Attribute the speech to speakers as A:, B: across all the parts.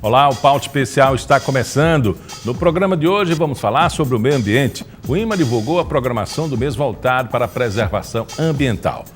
A: Olá, o Pauta Especial está começando. No programa de hoje vamos falar sobre o meio ambiente. O IMA divulgou a programação do mês voltado para a preservação ambiental.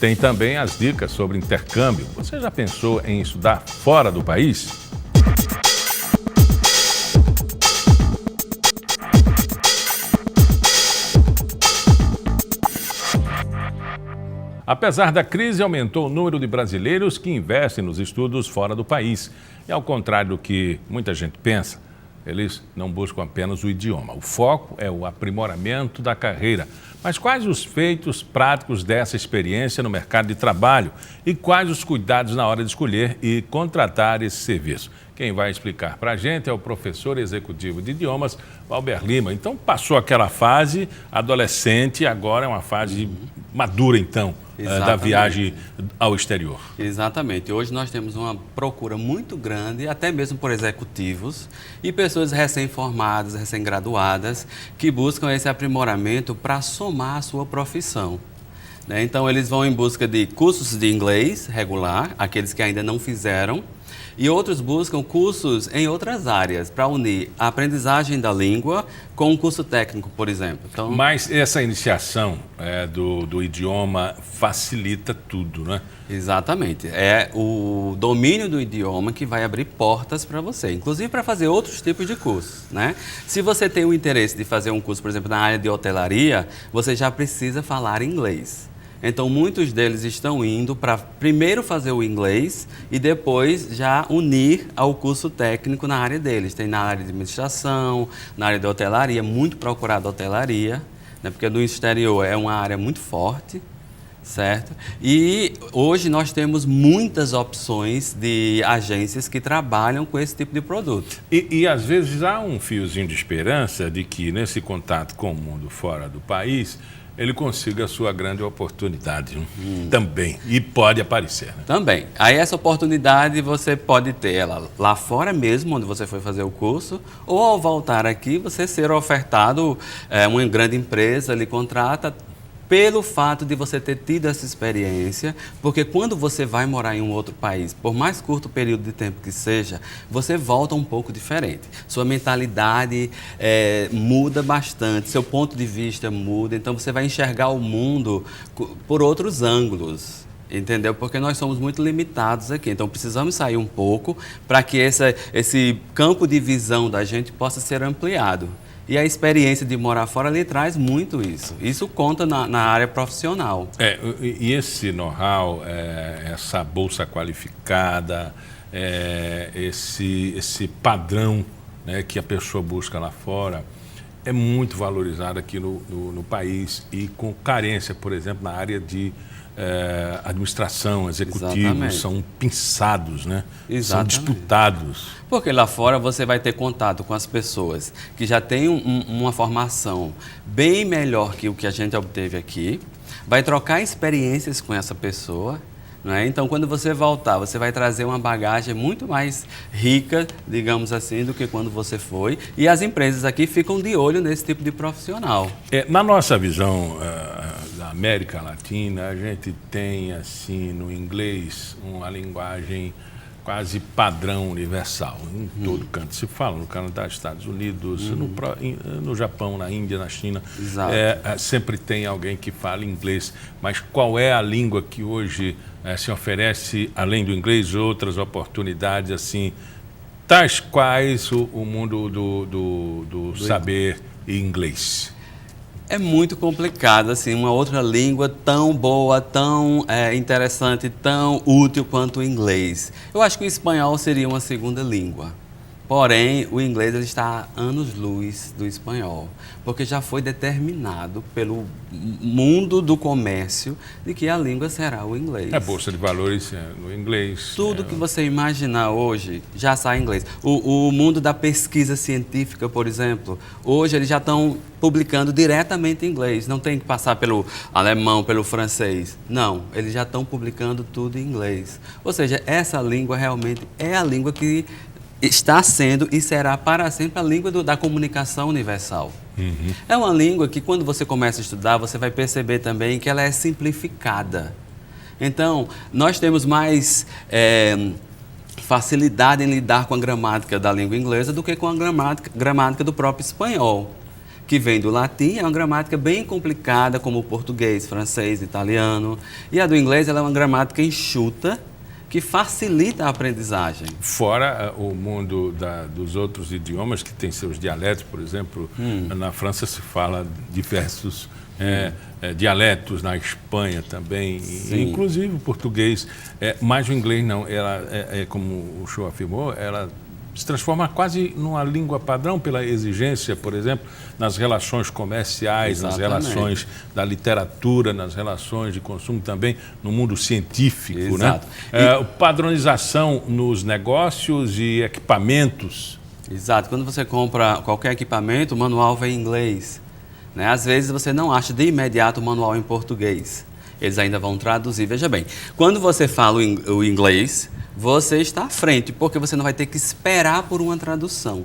A: Tem também as dicas sobre intercâmbio. Você já pensou em estudar fora do país? Apesar da crise, aumentou o número de brasileiros que investem nos estudos fora do país. E ao contrário do que muita gente pensa, eles não buscam apenas o idioma. O foco é o aprimoramento da carreira. Mas quais os feitos práticos dessa experiência no mercado de trabalho? E quais os cuidados na hora de escolher e contratar esse serviço? Quem vai explicar para a gente é o professor executivo de idiomas, Valber Lima. Então, passou aquela fase adolescente, agora é uma fase madura, então, da viagem ao exterior.
B: Exatamente. Hoje nós temos uma procura muito grande, até mesmo por executivos e pessoas recém-formadas, recém-graduadas, que buscam esse aprimoramento para somar a sua profissão. Então, eles vão em busca de cursos de inglês regular, aqueles que ainda não fizeram, e outros buscam cursos em outras áreas, para unir a aprendizagem da língua com um curso técnico, por exemplo. Então,
A: mas essa iniciação do idioma facilita tudo, né?
B: Exatamente. É o domínio do idioma que vai abrir portas para você, inclusive para fazer outros tipos de cursos, né? Se você tem o interesse de fazer um curso, por exemplo, na área de hotelaria, você já precisa falar inglês. Então, muitos deles estão indo para primeiro fazer o inglês e depois já unir ao curso técnico na área deles. Tem na área de administração, na área de hotelaria, muito procurada hotelaria, né? Porque no exterior é uma área muito forte, certo? E hoje nós temos muitas opções de agências que trabalham com esse tipo de produto.
A: E às vezes há um fiozinho de esperança de que nesse contato com o mundo fora do país, ele consiga a sua grande oportunidade também, e pode aparecer. Né?
B: Também. Aí essa oportunidade você pode ter ela lá fora mesmo, onde você foi fazer o curso, ou ao voltar aqui, você ser ofertado, uma grande empresa lhe contrata pelo fato de você ter tido essa experiência, porque quando você vai morar em um outro país, por mais curto período de tempo que seja, você volta um pouco diferente. Sua mentalidade muda bastante, seu ponto de vista muda, então você vai enxergar o mundo por outros ângulos. Entendeu? Porque nós somos muito limitados aqui, então precisamos sair um pouco para que esse campo de visão da gente possa ser ampliado. E a experiência de morar fora lhe traz muito isso. Isso conta na área profissional.
A: E esse know-how, essa bolsa qualificada, esse padrão, né, que a pessoa busca lá fora, é muito valorizado aqui no país e com carência, por exemplo, na área de administração, executivos. Exatamente. São pinçados, né? Exatamente. São disputados.
B: Porque lá fora você vai ter contato com as pessoas que já têm uma formação bem melhor que o que a gente obteve aqui, vai trocar experiências com essa pessoa, não é? Então, quando você voltar, você vai trazer uma bagagem muito mais rica, digamos assim, do que quando você foi. E as empresas aqui ficam de olho nesse tipo de profissional.
A: Na nossa visão da América Latina, a gente tem, assim, no inglês, uma linguagem quase padrão universal. Em todo canto se fala, no Canadá, Estados Unidos, no Japão, na Índia, na China. Sempre tem alguém que fala inglês. Mas qual é a língua que hoje se oferece, além do inglês, outras oportunidades, assim, tais quais o mundo do saber inglês?
B: É muito complicado, assim, uma outra língua tão boa, tão interessante, tão útil quanto o inglês. Eu acho que o espanhol seria uma segunda língua. Porém, o inglês ele está a anos-luz do espanhol, porque já foi determinado pelo mundo do comércio de que a língua será o inglês.
A: A Bolsa de Valores no inglês.
B: Tudo que você imaginar hoje já sai em inglês. O mundo da pesquisa científica, por exemplo, hoje eles já estão publicando diretamente em inglês. Não tem que passar pelo alemão, pelo francês. Não, eles já estão publicando tudo em inglês. Ou seja, essa língua realmente é a língua que está sendo e será para sempre a língua da comunicação universal. É uma língua que, quando você começa a estudar, você vai perceber também que ela é simplificada. Então, nós temos mais facilidade em lidar com a gramática da língua inglesa do que com a gramática do próprio espanhol, que vem do latim, é uma gramática bem complicada, como o português, francês, italiano. E a do inglês ela é uma gramática enxuta, que facilita a aprendizagem.
A: Fora o mundo dos outros idiomas, que tem seus dialetos, por exemplo, na França se fala diversos dialetos, na Espanha também, inclusive o português. Mas o inglês não, ela como o Cho afirmou, ela se transforma quase numa língua padrão pela exigência, por exemplo, nas relações comerciais,
B: Exatamente.
A: nas relações da literatura, nas relações de consumo também, no mundo científico.
B: Exato.
A: Né? Padronização nos negócios e equipamentos.
B: Exato. Quando você compra qualquer equipamento, o manual vem em inglês. Né? Às vezes você não acha de imediato o manual em português. Eles ainda vão traduzir. Veja bem, quando você fala o inglês, você está à frente, porque você não vai ter que esperar por uma tradução.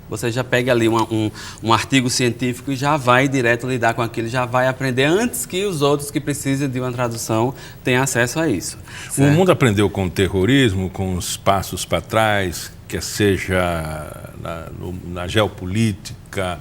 B: Você já pega ali um artigo científico e já vai direto lidar com aquilo, já vai aprender antes que os outros que precisam de uma tradução tenham acesso a isso.
A: Certo? O mundo aprendeu com o terrorismo, com os passos para trás, quer seja na geopolítica,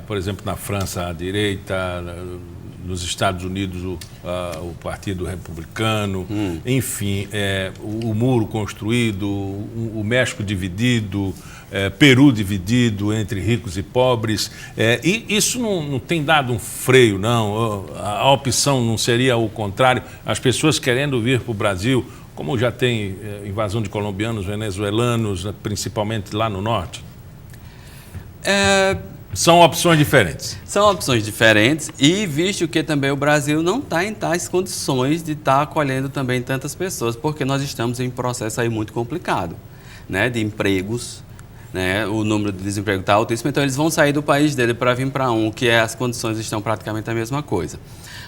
A: por exemplo, na França à direita, nos Estados Unidos o Partido Republicano, enfim, o muro construído, o México dividido, Peru dividido entre ricos e pobres. E isso não tem dado um freio, não. A opção não seria o contrário, as pessoas querendo vir para o Brasil, como já tem invasão de colombianos, venezuelanos, principalmente lá no norte? São opções diferentes.
B: São opções diferentes e visto que também o Brasil não está em tais condições de estar acolhendo também tantas pessoas, porque nós estamos em um processo aí muito complicado, né, de empregos, né, o número de desemprego está altíssimo, então eles vão sair do país dele para vir para que as condições estão praticamente a mesma coisa.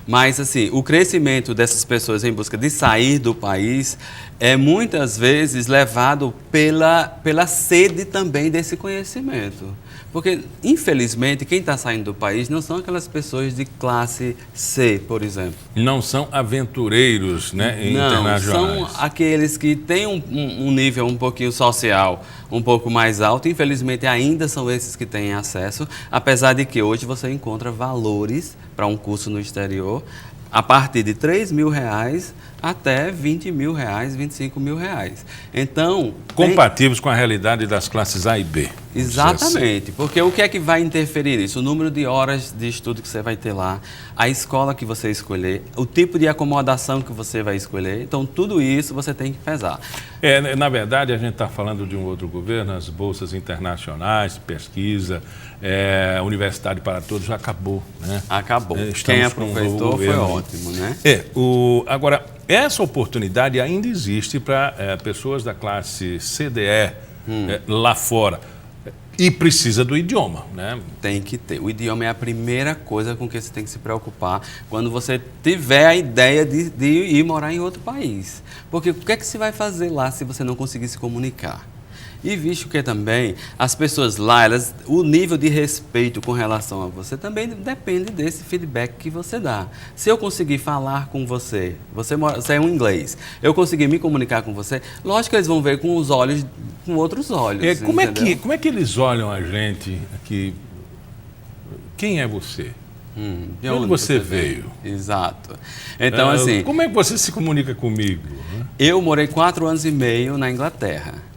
B: Mas, assim, o crescimento dessas pessoas em busca de sair do país é muitas vezes levado pela sede também desse conhecimento. Porque, infelizmente, quem está saindo do país não são aquelas pessoas de classe C, por exemplo.
A: Não são aventureiros, né, internacionais.
B: Não, são aqueles que têm um nível um pouquinho social um pouco mais alto. Infelizmente, ainda são esses que têm acesso, apesar de que hoje você encontra valores para um curso no exterior a partir de R$3.000 até R$20.000, R$25.000. Então...
A: compatíveis com a realidade das classes A e B.
B: Exatamente, porque o que é que vai interferir nisso? O número de horas de estudo que você vai ter lá, a escola que você escolher, o tipo de acomodação que você vai escolher. Então, tudo isso você tem que pesar.
A: Na verdade, a gente está falando de um outro governo, as bolsas internacionais, pesquisa, a Universidade para Todos já acabou, né?
B: Acabou. Quem aproveitou foi ótimo, né?
A: Agora, essa oportunidade ainda existe para pessoas da classe CDE lá fora. E precisa do idioma, né?
B: Tem que ter. O idioma é a primeira coisa com que você tem que se preocupar quando você tiver a ideia de ir morar em outro país. Porque o que é que você vai fazer lá se você não conseguir se comunicar? E visto que também as pessoas lá, o nível de respeito com relação a você também depende desse feedback que você dá. Se eu conseguir falar com você é um inglês, eu conseguir me comunicar com você, lógico que eles vão ver com outros olhos.
A: Como é que eles olham a gente aqui? Quem é você?
B: De
A: onde você veio?
B: Exato. Então, assim...
A: como é que você se comunica comigo?
B: Eu morei 4 anos e meio na Inglaterra.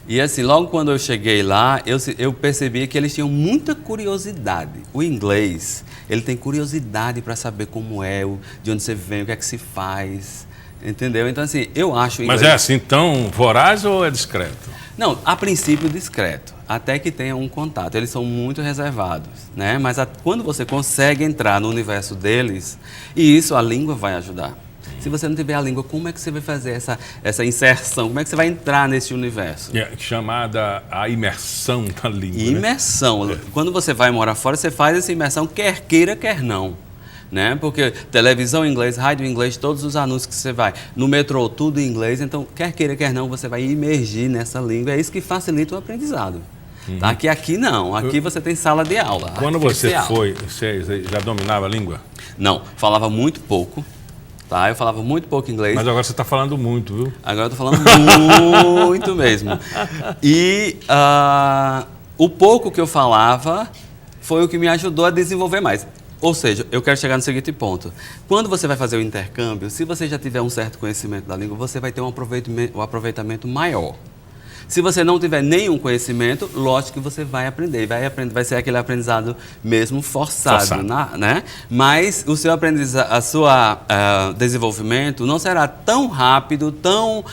B: E assim, logo quando eu cheguei lá, eu percebi que eles tinham muita curiosidade. O inglês, ele tem curiosidade para saber como é, de onde você vem, o que é que se faz, entendeu? Então assim, eu acho o inglês...
A: Mas é assim tão voraz ou é discreto?
B: Não, a princípio discreto, até que tenha um contato. Eles são muito reservados, né? Mas quando você consegue entrar no universo deles, e isso a língua vai ajudar. Se você não tiver a língua, como é que você vai fazer essa inserção? Como é que você vai entrar nesse universo?
A: Chamada a imersão da língua.
B: Imersão. Né? Quando você vai morar fora, você faz essa imersão, quer queira, quer não. Né? Porque televisão em inglês, rádio em inglês, todos os anúncios que você vai, no metrô, tudo em inglês. Então, quer queira, quer não, você vai imergir nessa língua. É isso que facilita o aprendizado. Tá? Aqui não. Aqui você tem sala de aula.
A: Quando você foi, você já dominava a língua?
B: Não, falava muito pouco. tá? Eu falava muito pouco inglês.
A: Mas agora você está falando muito, viu?
B: Agora eu tô falando muito mesmo. E o pouco que eu falava foi o que me ajudou a desenvolver mais. Ou seja, eu quero chegar no seguinte ponto. Quando você vai fazer o intercâmbio, se você já tiver um certo conhecimento da língua, você vai ter um aproveitamento maior. Se você não tiver nenhum conhecimento, lógico que você vai aprender. Vai ser aquele aprendizado mesmo forçado. Né? Mas o seu desenvolvimento não será tão rápido, tão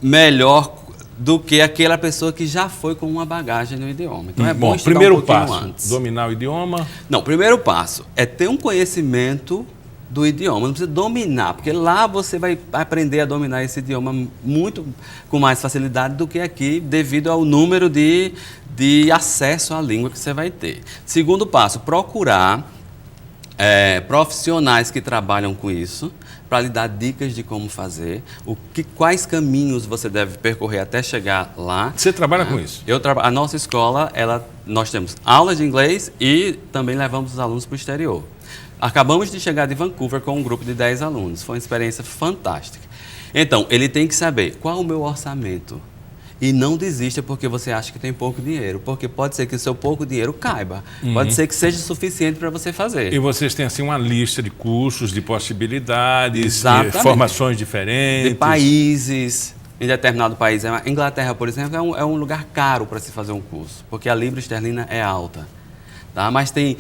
B: melhor do que aquela pessoa que já foi com uma bagagem no idioma. Então é bom estudar
A: primeiro
B: um pouquinho
A: passo,
B: antes.
A: dominar o idioma?
B: Não, o primeiro passo é ter um conhecimento do idioma. Não precisa dominar, porque lá você vai aprender a dominar esse idioma muito com mais facilidade do que aqui, devido ao número de acesso à língua que você vai ter. Segundo passo, procurar profissionais que trabalham com isso, para lhe dar dicas de como fazer, quais caminhos você deve percorrer até chegar lá.
A: Você trabalha com isso?
B: A nossa escola, nós temos aulas de inglês e também levamos os alunos para o exterior. Acabamos de chegar de Vancouver com um grupo de 10 alunos. Foi uma experiência fantástica. Então, ele tem que saber qual é o meu orçamento. E não desista porque você acha que tem pouco dinheiro, porque pode ser que o seu pouco dinheiro caiba, pode ser que seja suficiente para você fazer.
A: E vocês têm assim uma lista de cursos, de possibilidades, de formações diferentes?
B: De países, em determinado país. A Inglaterra, por exemplo, é um lugar caro para se fazer um curso, porque a libra esterlina é alta. Tá? Mas tem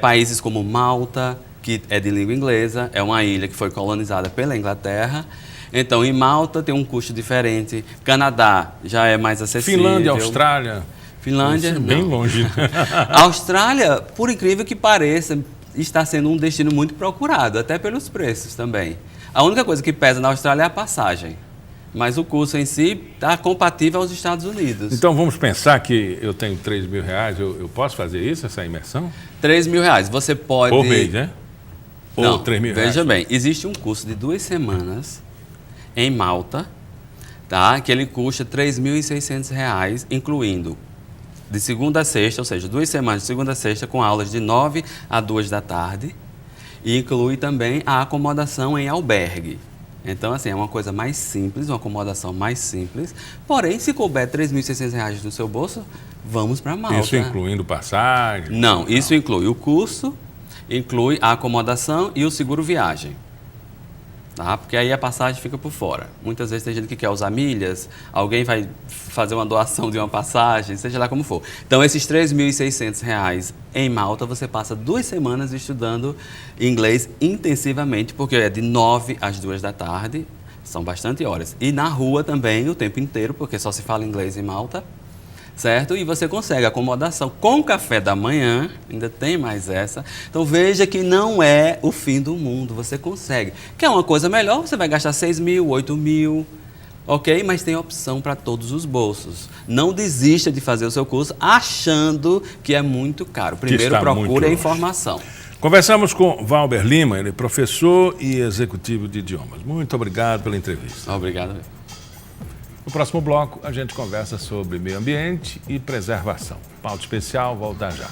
B: países como Malta, que é de língua inglesa, é uma ilha que foi colonizada pela Inglaterra. Então, em Malta tem um custo diferente. Canadá já é mais acessível.
A: Finlândia, Austrália.
B: Finlândia,
A: não. Bem longe.
B: A Austrália, por incrível que pareça, está sendo um destino muito procurado, até pelos preços também. A única coisa que pesa na Austrália é a passagem. Mas o curso em si está compatível aos Estados Unidos.
A: Então, vamos pensar que eu tenho 3 mil reais, eu posso fazer isso, essa imersão?
B: 3 mil reais, você pode...
A: Por mês, né? Ou
B: não,
A: 3 mil reais?
B: Veja bem, existe um curso de 2 semanas em Malta, tá? Que ele custa R$ 3.600, incluindo de segunda a sexta, ou seja, 2 semanas de segunda a sexta, com aulas de 9 a 2 da tarde, e inclui também a acomodação em albergue. Então, assim, é uma coisa mais simples, uma acomodação mais simples, porém, se couber R$ 3.600 no seu bolso, vamos para Malta.
A: Isso incluindo passagem?
B: Não, isso inclui o curso, inclui a acomodação e o seguro viagem. Tá? Porque aí a passagem fica por fora. Muitas vezes tem gente que quer usar milhas, alguém vai fazer uma doação de uma passagem, seja lá como for. Então, esses R$ 3.600 em Malta, você passa 2 semanas estudando inglês intensivamente, porque é de 9 às 2 da tarde, são bastante horas. E na rua também, o tempo inteiro, porque só se fala inglês em Malta. Certo? E você consegue acomodação com café da manhã, ainda tem mais essa. Então veja que não é o fim do mundo, você consegue. Quer uma coisa melhor, você vai gastar 6 mil, 8 mil, ok? Mas tem opção para todos os bolsos. Não desista de fazer o seu curso achando que é muito caro. Primeiro procure a informação.
A: Conversamos com Valber Lima, ele é professor e executivo de idiomas. Muito obrigado pela entrevista.
B: Obrigado.
A: No próximo bloco, a gente conversa sobre meio ambiente e preservação. Pauta especial, volta já.